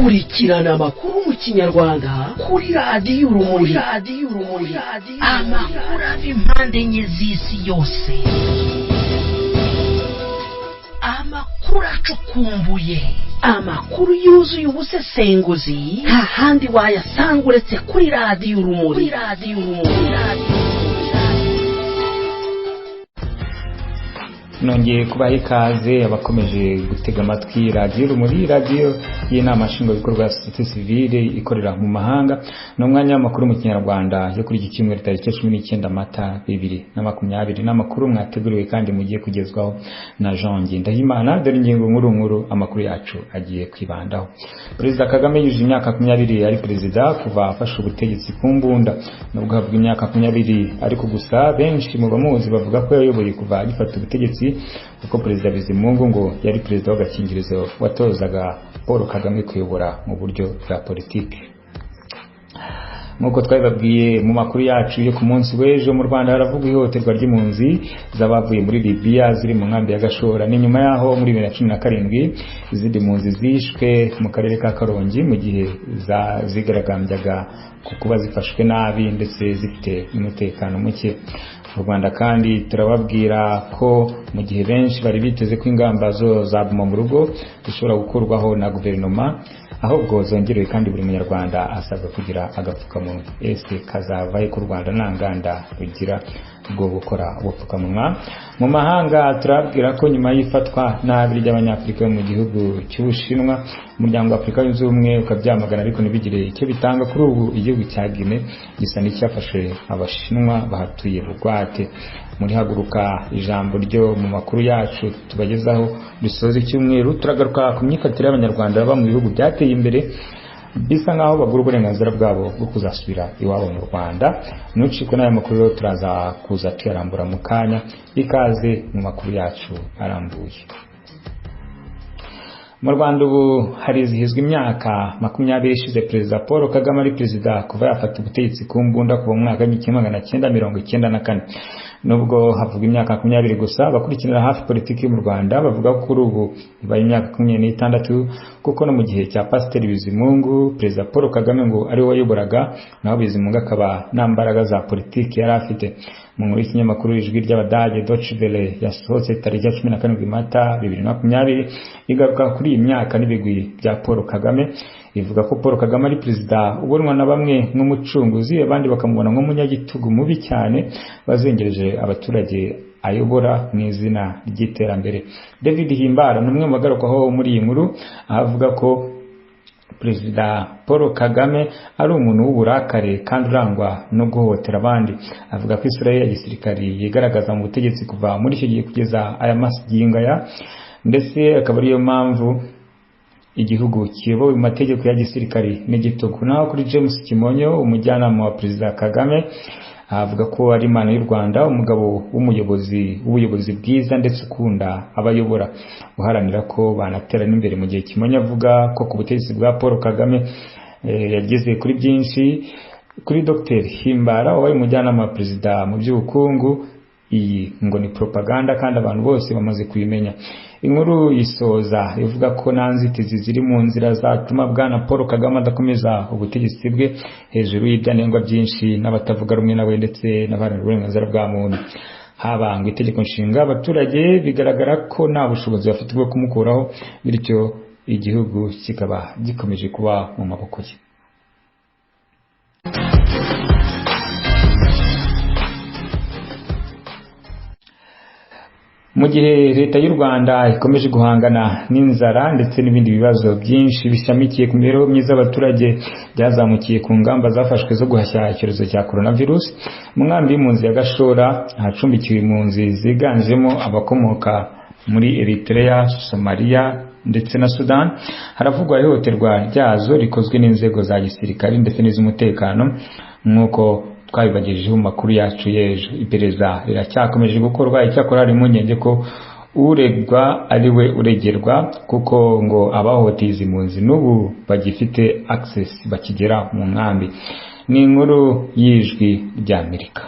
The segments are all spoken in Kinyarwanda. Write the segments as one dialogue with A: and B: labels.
A: kurikirana amakuru mu kinyarwanda kuri radiyo urumuri amakuru ava impande enye z'isi yose, amakuru acukumbuye, amakuru yuzuye ubusesenguzi, nta handi wayasanga uretse kuri radiyo urumuri.
B: nongeye kubaha ikaze abakomeje gutega amatwi radiyo urumuri, radiyo y'inama nshingwabikorwa ya sosiyete sivile ikorera mu mahanga. ni umwanya w'amakuru mu kinyarwanda yo kuri iki cyumweru tariki 19 Mata 2020, n'amakuru mwateguriwe kandi mugiye kugezwaho na Jean Ndahimana. dore ingingo nkuru amakuru yacu agiye kwibandaho. Perezida Kagame yuje imyaka 20 ari perezida kuva afashe ubutegetsi ku mbunda, nubwo havuga imyaka 20 ariko gusa benshi mu bamuzi bavuga ko yayoboye kuva agifata ubutegetsi, kuko Perezida Bizimungu ngo yari perezida w'agakingirizo watozaga Paul Kagame kuyobora mu buryo bwa politiki. Nkuko twabibabwiye mu makuru yacu yo ku munsi w'ejo, mu Rwanda haravugwa ihohoterwa ry'impunzi z'abavuye muri Libya ziri mu nkambi ya Gashora. ni nyuma yaho muri 2017 izindi mpunzi zishwe mu karere ka Karongi mu gihe zigaragambyaga kuba zifashwe nabi ndetse zifite umutekano muke. Mu Rwanda kandi turababwira ko mu gihe benshi bari biteze ko ingamba zo zaguma mu rugo zishobora gukurwaho na guverinoma, ahubwo zongerewe kandi buri munyarwanda asabwa kugira agapfukamunwa. ese kazavaye ku Rwanda nta nganda rugira bwo gukora ubupfukamunwa? Mu mahanga turabwira ko nyuma y'ifatwa nabi ry'abanyafurika mu gihugu cy'Ubushinwa, umuryango wa Afurika yunze ubumwe ukabyamagana ariko ntibigire icyo bitanga. kuri ubu igihugu cya Guinea gisa n'icyafashe Abashinwa bahatuye bugwate. muri haguruka ijambo ryo mu makuru yacu tubagezaho dusoza icyumweru, turagaruka ku myifatire y'abanyarwanda baba mu bihugu byateye imbere bisa nkaho bagura uburenganzira bwabo bwo kuzasubira iwabo mu Rwanda. nucikwe n'aya makuru turaza kuza tuyarambura mu kanya. ikaze mu makuru yacu arambuye. Mu Rwanda ubu harizihizwa imyaka 20 ishize Perezida Paul Kagame ari perezida kuva yafata ubutegetsi ku mbunda kuva mu mwaka w'1994. nubwo havuga imyaka 20 gusa, abakurikiranira hafi politiki yo mu Rwanda bavuga ko kuri ubu ibaye imyaka 26, kuko no mu gihe cya Pasiteri Bizimungu Perezida Paul Kagame ngo ari we wayoboraga, naho Bizimungu akaba nta mbaraga za politiki yari afite. mu nkuru y'ikinyamakuru Ijwi ry'Abadage Deutsche Welle yasohotse tariki 17 Mata 2020 igaruka kuri iyi myaka n'ibigwi bya Paul Kagame. ivuga ko Paul Kagame ari perezida ubonwa na bamwe nk'umucunguzi, abandi bakamubona nk'umunyagitugu mubi cyane bazengereje abaturage ayobora mu izina ry'iterambere. David Himbara ni umwe mu bagarukaho muri iyi nkuru, avuga ko Perezida Paul Kagame ari umuntu w'uburakare kandi urangwa no guhohotera abandi. avuga ko Israel ya gisirikari yigaragaza mu butegetsi kuva muri icyo gihe kugeza aya magingo aya, ndetse akaba ariyo mpamvu igihugu kiyobowe mu mategeko ya gisirikari n'igitugu. naho kuri James Kimonyo, umujyanama wa Perezida Kagame, avuga ko ari Imana y'u Rwanda, umugabo w'ubuyobozi bwiza ndetse ukunda abayobora, uharanira ko banaterana imbere. mu gihe Kimonyo avuga ko ku butegetsi bwa Paul Kagame yageze kuri byinshi, kuri Dr Himbara wabaye umujyanama wa Perezida mu by'ubukungu, iyi ngo ni propaganda kandi abantu bose bamaze kuyimenya. inkuru isoza ivuga ko nta nzitizi ziri mu nzira zatuma bwana Paul Kagame adakomeza ubutegetsi bwe, hejuru y'ibyanengwa byinshi n'abatavuga rumwe nawe ndetse n'abaharanira uburenganzira bwa muntu. haba ngo itegeko nshinga, abaturage bigaragara ko nta bushobozi bafite bwo kumukuraho, bityo igihugu kikaba gikomeje kuba mu maboko ye. mu gihe leta y'u Rwanda ikomeje guhangana n'inzara ndetse n'ibindi bibazo byinshi bishamikiye ku mibereho myiza y'abaturage byazamukiye ku ngamba zafashwe zo guhashya icyorezo cya coronavirus, mu nkambi y'impunzi ya Gashora ahacumbikiwe impunzi ziganjemo abakomoka muri Eritrea, Somalia ndetse na Sudan, haravugwa ihohoterwa ryazo rikozwe n'inzego za gisirikari ndetse n'iz'umutekano. nk'uko twabibagejejeho mu makuru yacu y'ejo, iperereza riracyakomeje gukorwa. icyakora hari impungenge ko uregwa ari we uregerwa, kuko ngo abahohoteye izi mpunzi n'ubu bagifite access bakigera mu nkambi. ni inkuru y'Ijwi ry'Amerika.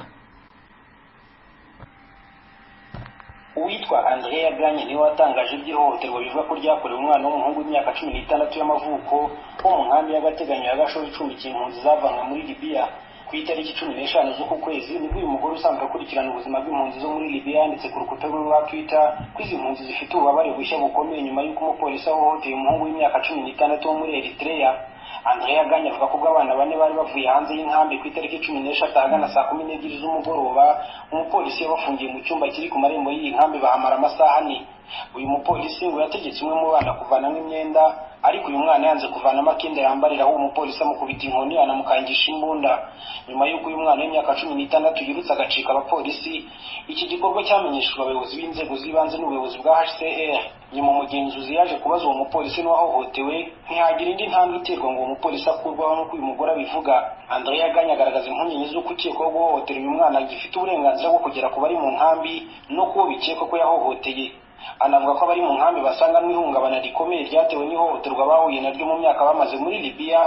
C: uwitwa Andrea Ganye niwe watangaje iby'ihohoterwa bivuga ko ryakorewe umwana w'umuhungu w'imyaka 16 y'amavuko wo mu nkambi y'agateganyo ya Gashora icumbikiye impunzi zavanwe muri Libya ku itariki 15 z'uku kwezi. Nibwo uyu mugore usanzwe akurikirana ubuzima bw'impunzi zo muri Libya yanditse ku rukuta rwe rwa Twitter ko izi mpunzi zifite ububabare bushya bukomeye nyuma y'uko umupolisi ahohoteye umuhungu w'imyaka 16 wo muri Eritrea. Andrea Ganye avuga ko abana bane bari bavuye hanze y'inkambi ku itariki 16 ahagana saa 12 z'umugoroba. Umupolisi yabafungiye mu cyumba kiri ku marembo y'iyi nkambi bahamara amasaha ane. Uyu mupolisi ngo yategetse umwe mu bana kuvanamo imyenda, ariko uyu mwana yanze kuvanamo akenda yambarira, aho umupolisi amukubita inkoni anamukangisha imbunda. Nyuma y'uko uyu mwana w'imyaka 16 yirutse agacika abapolisi, iki gikorwa cyamenyeshejwe abayobozi b'inzego z'ibanze n'ubuyobozi bwa HCR. Nyuma umugenzuzi yaje kubaza uwo mupolisi n'uwahohotewe, ntihagira indi ntambwe iterwa ngo uwo mupolisi akurwaho nk'uko uyu mugore abivuga. Andrea Ganye agaragaza impungenge z'uko ukekwaho guhohotera uyu mwana gifite uburenganzira bwo kugera ku bari mu nkambi no kubo bikekwa ko yahohoteye. Anavuga ko abari mu nkambi basanganwe ihungabana rikomeye ryatewe n'ihohoterwa bahuye naryo mu myaka bamaze muri Libya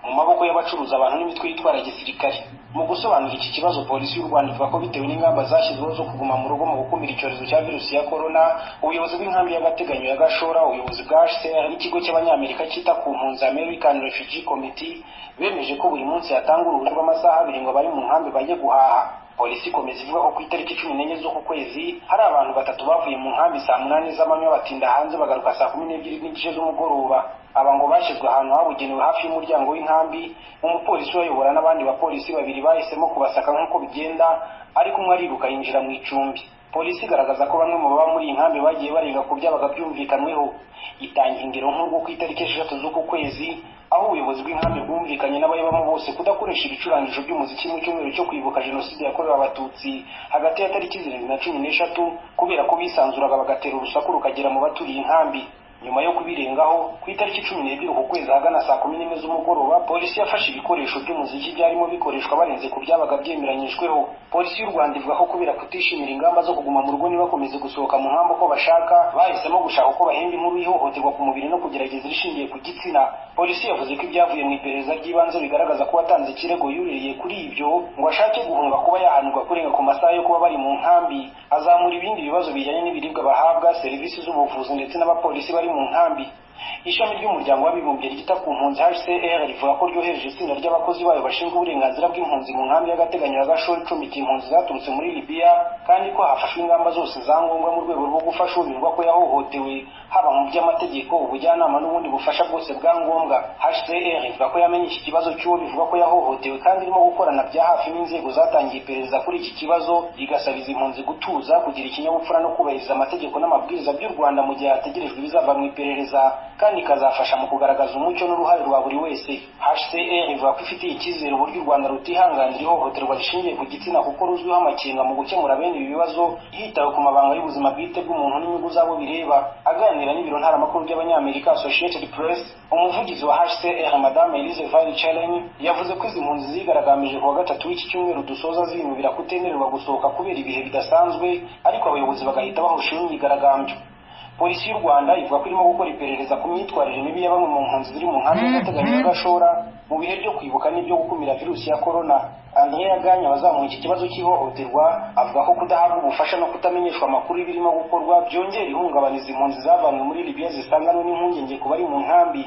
C: mu maboko y'abacuruza abantu n'imitwe yitwara gisirikare. Mu gusobanura iki kibazo, polisi y'u Rwanda ivuga ko bitewe n'ingamba zashyizweho zo kuguma mu rugo mu gukumira icyorezo cya virusi ya corona, ubuyobozi bw'inkambi y'agateganyo ya Gashora, ubuyobozi bwa HCR n'ikigo cy'abanyamerika cyita ku mpunzi American Refugee Committee bemeje ko buri munsi hatanga uruhushya rw'amasaha 2 ngo abari mu nkambi bajye guhaha. Polisi ikomeza ivuga ko ku itariki 14 z'uku kwezi hari abantu 3 bavuye mu nkambi saa 8 z'amanywa batinda hanze bagaruka saa 12 z'umugoroba. Aba ngo bashyizwe ahantu habugenewe hafi y'umuryango w'inkambi. Umupolisi uyobora n'abandi bapolisi 2 bahisemo kubasaka nk'uko bigenda, ariko umwe ariruka yinjira mu icumbi. Polisi igaragaza ko bamwe mu baba muri iyi nkambi bagiye barenga ku byabaga byumvikanweho. Itanga ingero nk'urwo ku itariki 6 z'uku kwezi, aho ubuyobozi bw'inkambi bwumvikanye n'abayibamo bose kudakoresha ibicurangisho by'umuziki mu cyumweru cyo kwibuka jenoside yakorewe abatutsi hagati ya tariki 7 na 13 kubera ko bisanzuraga bagatera urusaku rukagera mu baturiye inkambi. Nyuma yo kubirengaho, ku itariki 12 uku kwezi ahagana saa 11 z'umugoroba, polisi yafashe ibikoresho by'umuziki byarimo bikoreshwa barenze ku byabaga byemeranyijweho. Polisi y'u Rwanda ivuga ko kubera kutishimira ingamba zo kuguma mu rugo nibakomeze gusohoka mu nkambi uko bashaka, bahisemo gushaka uko bahemba inkuru y'ihohoterwa ku mubiri no kugerageza irishingiye ku gitsina. Polisi yavuze ko ibyavuye mu iperereza ry'ibanze bigaragaza ko watanze ikirego yuririye kuri ibyo ngo ashake guhunga kuba yahanirwa kurenga ku masaha yo kuba bari mu nkambi. Azamura ibindi bibazo bijyanye n'ibiribwa bahabwa, serivisi z'ubuvuzi ndetse n'abapolisi bari mu nkambi. Ishami ry'umuryango w'abibumbye ryita ku mpunzi HCR rivuga ko ryohereje itsinda ry'abakozi bayo bashinzwe uburenganzira bw'impunzi mu nkambi y'agateganyo ya Gashora icumbikiye impunzi zaturutse muri Libya, kandi ko hafashwe ingamba zose za ngombwa mu rwego rwo gufasha ubirwa ko yahohotewe, haba mu by'amategeko, ubujyanama n'ubundi bufasha bwose bwa ngombwa. HCR ivuga ko yamenye iki kibazo cy'uwo bivuga ko yahohotewe kandi irimo gukorana bya hafi n'inzego zatangiye iperereza kuri iki kibazo, rigasabiza impunzi gutuza, kugira ikinyabupfura no kubahiriza amategeko n'amabwiriza by'u Rwanda mu gihe hategerejwe ibizava mu iperereza, kandi ikazafasha mu kugaragaza umucyo n'uruhare rwa buri wese. HCR ivuga ko ifitiye icyizere uburyo u Rwanda rutihanganira ihohoterwa rishingiye ku gitsina kuko ruzwiho amakenga mu gukemura bene ibi bibazo hitawe ku mabanga y'ubuzima bwite bw'umuntu n'inyungu zabo bireba. Aganira n'ibiro ntaramakuru by'abanyamerika Associated Press, umuvugizi wa HCR Madame Elise Valichelen yavuze ko izi mpunzi zigaragaje ku wa gatatu w'iki cyumweru dusoza zinubira kutemererwa gusohoka kubera ibihe bidasanzwe, ariko abayobozi bagahita bahosha imyigaragambyo. Polisi y'u Rwanda ivuga ko irimo gukora iperereza ku myitwarire mibi ya bamwe mu mpunzi ziri mu nkambi y'agateganyo ya Gashora mu bihe byo kwibuka n'ibyo gukumira virusi ya corona. Andrea Ganye wazamuye iki kibazo cy'ihohoterwa avuga ko kudahabwa ubufasha no kutamenyeshwa amakuru y'ibirimo gukorwa byongera ihungabaniza impunzi zavanwe muri Libya zisanganwe n'impungenge ku bari mu nkambi.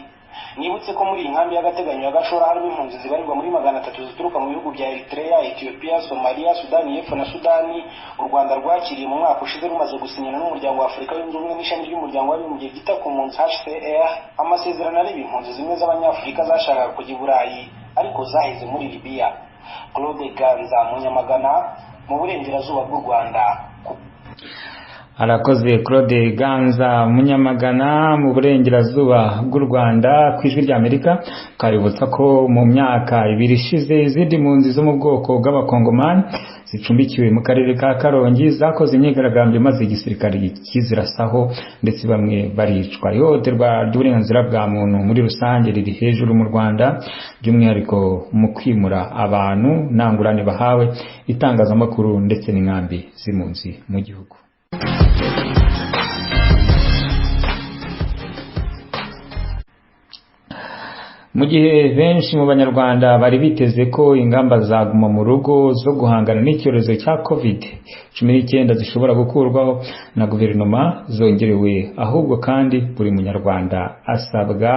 C: Nibutse ko muri iyi nkambi y'agateganyo ya Gashora harimo impunzi zibarirwa muri 300 zituruka mu bihugu bya Eritrea, Ethiopia, Somalia, Sudani y'Epfo na Sudani. U Rwanda rwakiriye mu mwaka ushize rumaze gusinyana n'umuryango wa Afurika yunze ubumwe n'ishami ry'umuryango w'abibumbye ryita ku mpunzi HCR amasezerano areba impunzi zimwe z'abanyafurika zashakaga kujya i Burayi ariko zaheze muri Libya. Claude Ganza, Munyamagana, mu burengerazuba bw'u Rwanda.
B: Arakoze Claude Ganza, Munyamagana, mu burengerazuba bw'u Rwanda. Ku ijwi ry'Amerika kaributsa ko mu myaka 2 ishize izindi mpunzi zo mu bwoko bw'abakongomani zicumbikiwe mu karere ka Karongi zakoze imyigaragambyo maze igisirikare kizirasaho ndetse bamwe baricwa. Ihohoterwa ry'uburenganzira bwa muntu muri rusange riri hejuru mu Rwanda, by'umwihariko mu kwimura abantu ntangurane bahawe itangazamakuru ndetse n'inkambi z'impunzi mu gihugu. mu gihe benshi mu banyarwanda bari biteze ko ingamba zaguma mu rugo zo guhangana n'icyorezo cya COVID-19 zishobora gukurwaho na guverinoma zongerewe, ahubwo kandi buri munyarwanda asabwa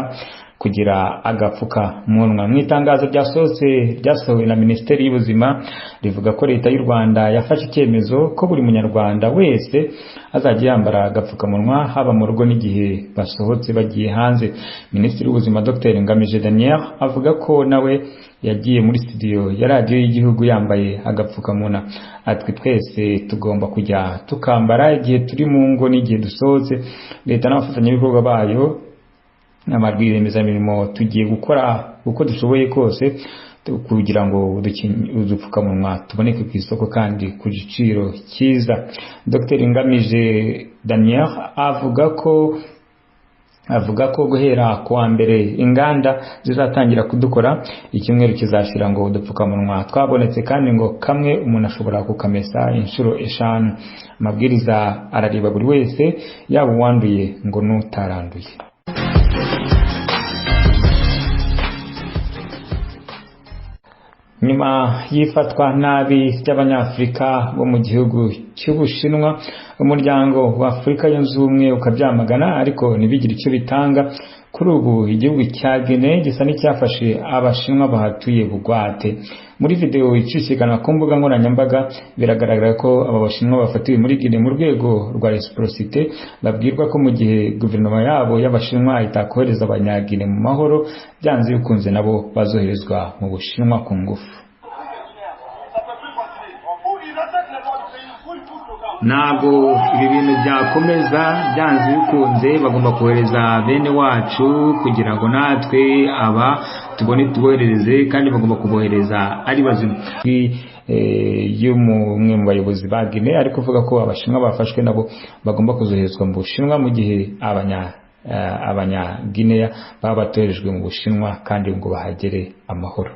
B: kugira agapfukamunwa. Mu itangazo ryasohowe na Minisiteri y'Ubuzima rivuga ko leta y'u Rwanda yafashe icyemezo ko buri munyarwanda wese azajya yambara agapfukamunwa haba mu rugo n'igihe basohotse bagiye hanze. Minisitiri w'Ubuzima Dr Ngamije Daniel avuga ko nawe yagiye muri studio ya radiyo y'igihugu yambaye agapfukamunwa. Atwe twese tugomba kujya tukambara igihe turi mu ngo n'igihe dusohotse. Leta n'abafatanyabikorwa bayo n'amarwiyemezamirimo tugiye gukora uko dushoboye kose kugira ngo udupfukamunwa tuboneke ku isoko kandi ku giciro cyiza. Dr Ngamije Daniel avuga ko guhera kuwa mbere inganda zizatangira kudukora, icyumweru kizashira ngo udupfukamunwa twabonetse kandi ngo kamwe umuntu ashobora kukamesa inshuro 5. Amabwiriza arareba buri wese, yaba uwanduye ngo n'utaranduye. Nyuma yifatwa nabi ry'Abanyafurika bo mu gihugu cy'Ubushinwa, umuryango wa Afurika yunze ubumwe ukabyamagana ariko ntibigire icyo bitanga. Kuri ubu igihugu cya Guinea gisa n'icyafashe Abashinwa bahatuye bugwate. Muri video icishikana ku mbuga nkoranyambaga biragaragara ko aba Bashinwa bafatiwe muri Guinea mu rwego rwa reciprocité, babwirwa ko mu gihe guverinoma yabo y'Abashinwa itakohereza Abanyagine mu mahoro, byanze bikunze nabo bazoherezwa mu Bushinwa ku ngufu. Ntabwo ibi bintu byakomeza, byanze bikunze bagomba kohereza bene wacu kugira ngo natwe tubone tubohereze, kandi bagomba kubohereza ari bazima. Y'umwe mu bayobozi ba Guinea ariko uvuga ko Abashinwa bafashwe nabo bagomba kuzoherezwa mu Bushinwa mu gihe Abanya-Guinea baba batoherejwe mu Bushinwa kandi ngo bahagere amahoro.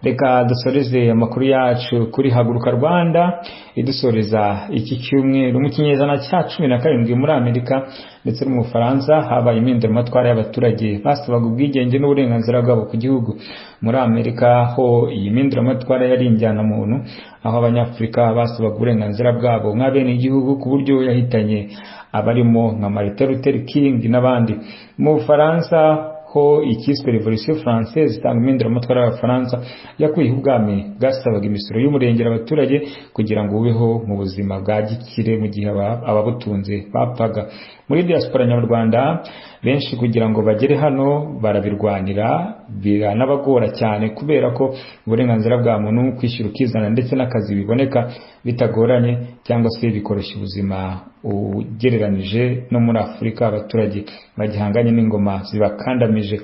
B: Reka dusoreze amakuru yacu kuri Haguruka Rwanda idusoreza iki cyumweru mu kinyejana cya 17 muri Amerika ndetse no mu Faransa habaye impinduramatwara y'abaturage basabaga ubwigenge n'uburenganzira bwabo ku gihugu. Muri Amerika ho iyi mpinduramatwara yari injyana muntu, aho Abanyafurika basabaga uburenganzira bwabo nk'abene igihugu ku buryo yahitanye abarimo nka Martin Luther King n'abandi. Mu Faransa ho ikiswe Revolution Française itanga impinduramatwara y'Abafaransa yakuye ubwami bwasabaga imisoro y'umurengera abaturage kugira ngo ubeho mu buzima bwa gikire mu gihe ababutunze bapfaga. Muri diaspora nyarwanda benshi kugira ngo bagere hano barabirwanira, biranabagora cyane kubera ko uburenganzira bwa muntu kwishyura ukizana ndetse n'akazi biboneka bitagoranye cyangwa se bikoroshya ubuzima ugereranije no muri Afurika abaturage bagihanganye n'ingoma zibakandamije.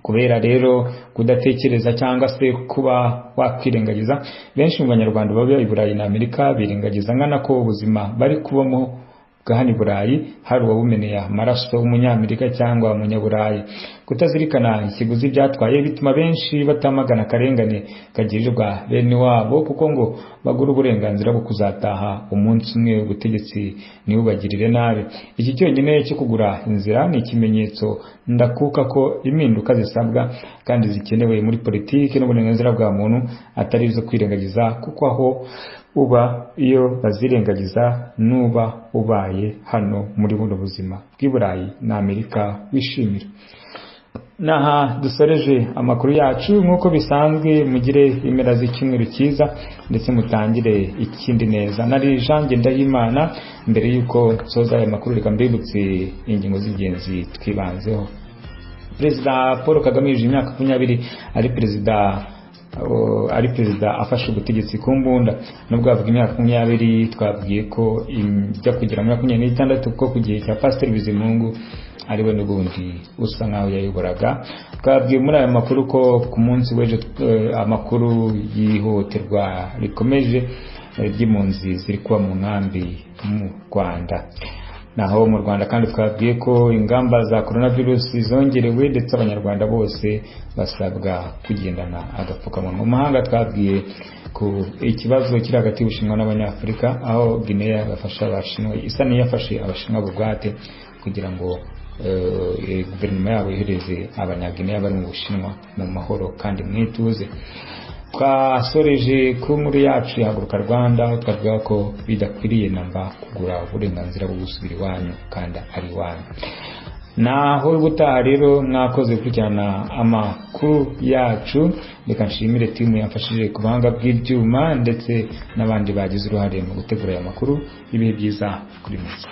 B: Kubera rero kudatekereza cyangwa se kuba wakwirengagiza, benshi mu banyarwanda baba i Burayi na Amerika birengagiza ngana ko ubuzima bari kubamo bwahani Burayi hari uwabumeneye amaraso w'umunyamerika cyangwa umunyaburayi. Kutazirikana ikiguzi byatwaye bituma benshi batamagana akarengane kagirirwa bene wabo kuko ngo bagura uburenganzira bwo kuzataha umunsi umwe ubutegetsi ntibubagirire nabi. Iki cyonyine cyo kugura inzira ni ikimenyetso ndakuka ko impinduka zisabwa kandi zikenewe muri politiki n'uburenganzira bwa muntu atari izo kwirengagiza, kuko aho uba iyo bazirengagiza nuba ubaye hano muri buno buzima bw'i Burayi na Amerika wishimira. Naha dusoreje amakuru yacu, nk'uko bisanzwe mugire impera z'icyumweru cyiza ndetse mutangire ikindi neza. Nari Jean Ndahimana. Mbere yuko nsoza aya makuru reka mbibutse ingingo z'ingenzi twibanzeho. Perezida Paul Kagame yuje imyaka 20 ari perezida afashe ubutegetsi ku mbunda. Nubwo avuga imyaka 20 twabwiye ko ijya kugira 26 kuko ku gihe cya Pasteur Bizimungu ariwe n'ubundi usa nkaho yayoboraga. Twabwiye muri aya makuru ko ku munsi w'ejo amakuru yihoterwa rikomeje ry'impunzi ziri kuba mu nkambi mu Rwanda. Naho mu Rwanda kandi twabwiye ko ingamba za coronavirus zongerewe ndetse abanyarwanda bose basabwa kugendana agapfukamunwa. Mu mahanga twabwiye ku ikibazo kiri hagati y'Ubushinwa n'Abanyafurika, aho Guinea yafasha Abashinwa isa n'iyafashe Abashinwa bugwate kugira ngo guverinoma yabo yohereze Abanyaguinea bari mu Bushinwa mu mahoro kandi mwituze. Twasoreje ku nkuru yacu yahaguruka Rwanda, aho twavuga ko bidakwiriye namba kugura uburenganzira bwo gusubira iwanyu kandi ari iwanyu. Naho gutaha rero mwakoze gukurikirana amakuru yacu, reka nshimire timu yamfashije ku buhanga bw'ibyuma ndetse n'abandi bagize uruhare mu gutegura aya makuru. Ibihe byiza kuri mwese.